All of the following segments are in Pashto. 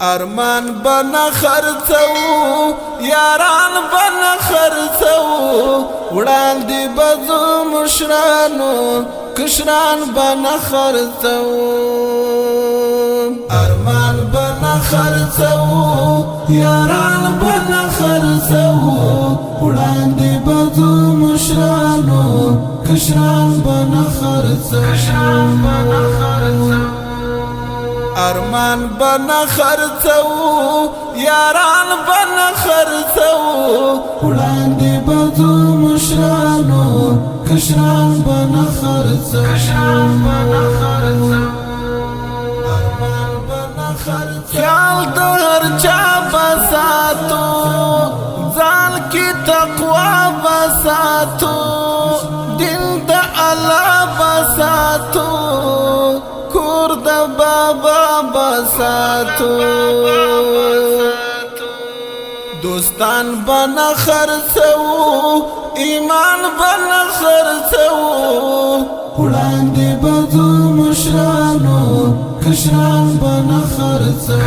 ارمان بنا خرڅو یاران بنا خرڅو وړاندې بزو مشرانو کشران بنا خرڅو ارمان بنا خرڅو یاران بنا خرڅو وړاندې بزو مشرانو کشران بنا خرڅو ارمان بنا خرڅو یاران بنا خرڅو وړاندې بزو مشرانو کشران بنا خرڅو ارمان بنا خرڅو خیال د هر چا بساتو ځان کی تقوا بساتو دین د الله بساتو کور د بابا بساتو دوستان بنا خرڅو ایمان بنا خرڅو وړاندې بزو مشرانو کشران بنا خرڅو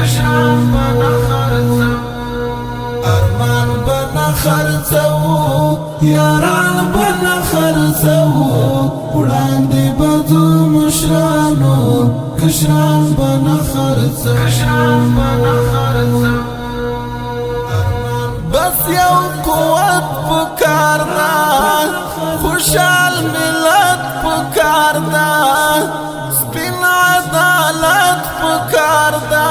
ارمان بنا خرڅو یاران بنا خرڅو وړاندې بزو مشرانو کشران بنا خرڅو بس یو قوت پکار دا خوشحال ملت پکار دا سپین عدالت پکار دا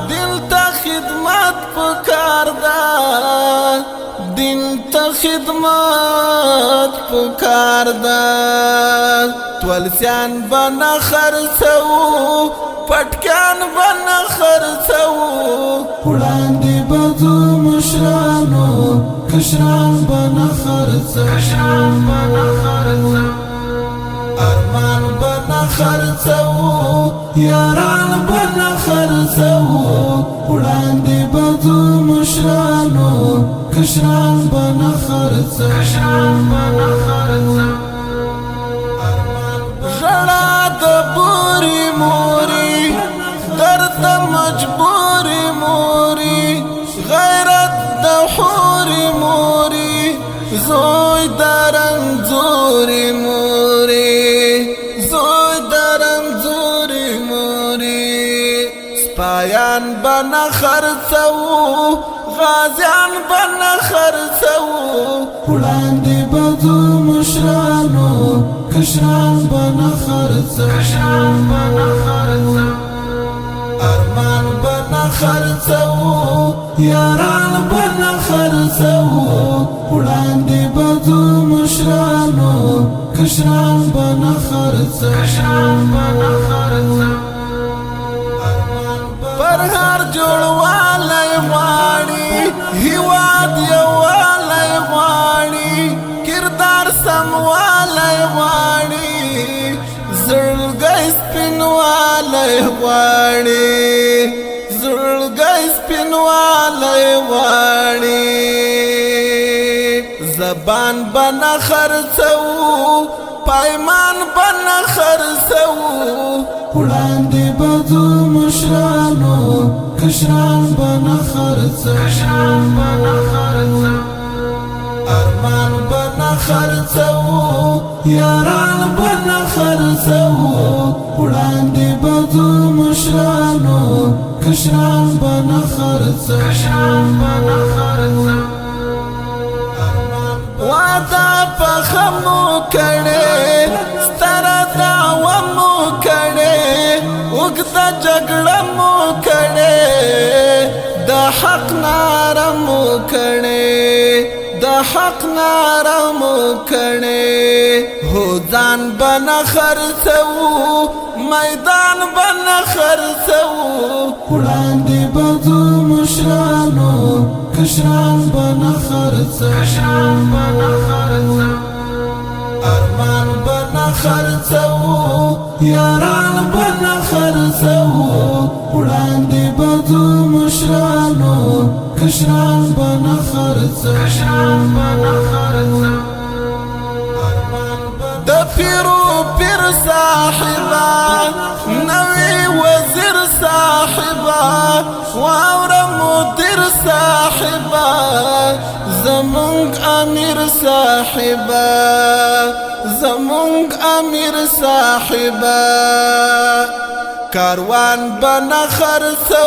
دل تا خدمت پکار دا دین تا خدمت پکار دا تولسیان بنا خرڅو پټکان بنا خرڅو وړاندې بزو مشرانو کشران بنا خرڅو ارمان بنا خرڅو یاران بنا خرڅو وړاندې بزو مشرانو کشران بنا خرڅو غړا د بوري موري درد مجبوري موري غیرت د حوري موري زوی درنځوري موري زوی درنځوري موري سپایان بنا خرڅو غازیان بنا خرڅو وړاندې بزو مشرانو کشران بنا خرڅو ارمان بنا خرڅو یاران بنا خرڅو وړاندې بزو مشرانو کشران بنا خرڅو پر هر جوړوالی غواړي هیواد یووالی غواړي کردار سموالی غواړي زړګی سپینوالی غواړي زړګی سپینوالی غواړي زبان بنا خرڅو پایمان بنا خرڅو وړاندې بزو مشرانو کشران بنا خرڅو ارمان بنا خرڅو یاران بنا خرڅو وړاندې بزو مشرانو کشران بنا خرڅو وعده پخمو کړي ستره دعوه مو کړي وګدا جګړه مو کړي د حق ناره مو کړي د حق ناره مو کړي هو ځان بنا خرڅو میدان بنا خرڅو وړاندې بزو مشرانو کشران بنا خرڅو ارمان بنا خرڅو یاران بنا خرڅو وړاندې بزو مشرانو کشران بنا خرڅو د پیرو پیر صاحبا نوی وزیر صاحبا واورا مدیر صاحبا زمونږ امیر صاحبا زمونږ امیر صاحبا کاروان بنا خرڅو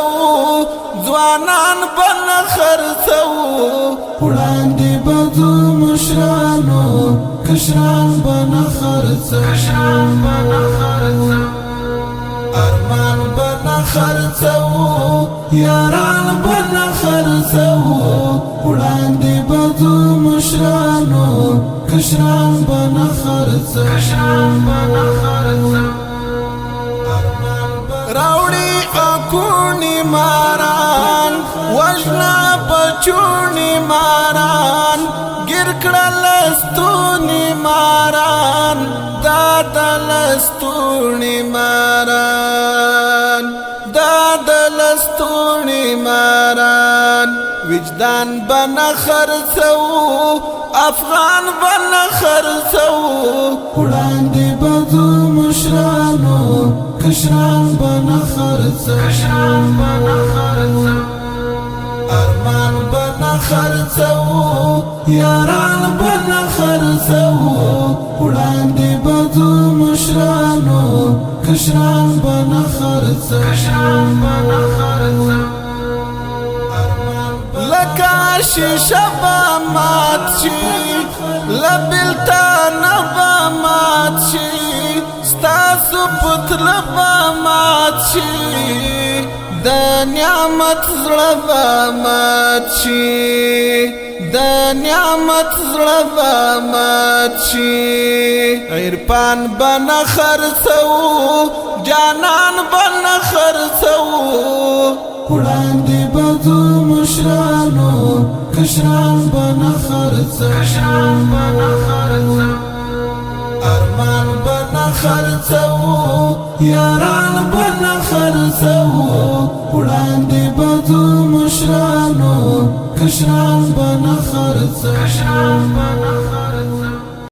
ځوانان بنا خرڅو وړاندې بځو مشرانو کشران بنا خرڅو ارمان بنا خرڅو یاران بنا خرڅو وړاندې بځو مشرانو کشران بنا خرڅو راوړي اکونی ماران وژنا بچونی ماران ګر کړل ستونی ماران دادل ستونی ماران دادل ستونی ماران وجدان بنا خرڅو افغان بنا خرڅو وړاندې بځو مشرانو کشران بنا خرڅو ارمان بنا خرڅو یاران بنا خرڅو وړاندې بځو مشرانو کشران بنا خرڅو لکه شیشه به مات شي لبلتا نه به مات شي ستاسو پتل به مات شي د نعمت زړه به مات شي د نعمت زړه به مات شي عرفان بنا خرڅو جانان بنا خرڅو وړاندې بځو مشرانو کشران بنا خرڅو ارمان بنا خرڅو یاران بنا خرڅو وړاندې بځو مشرانو کشران بنا خرڅو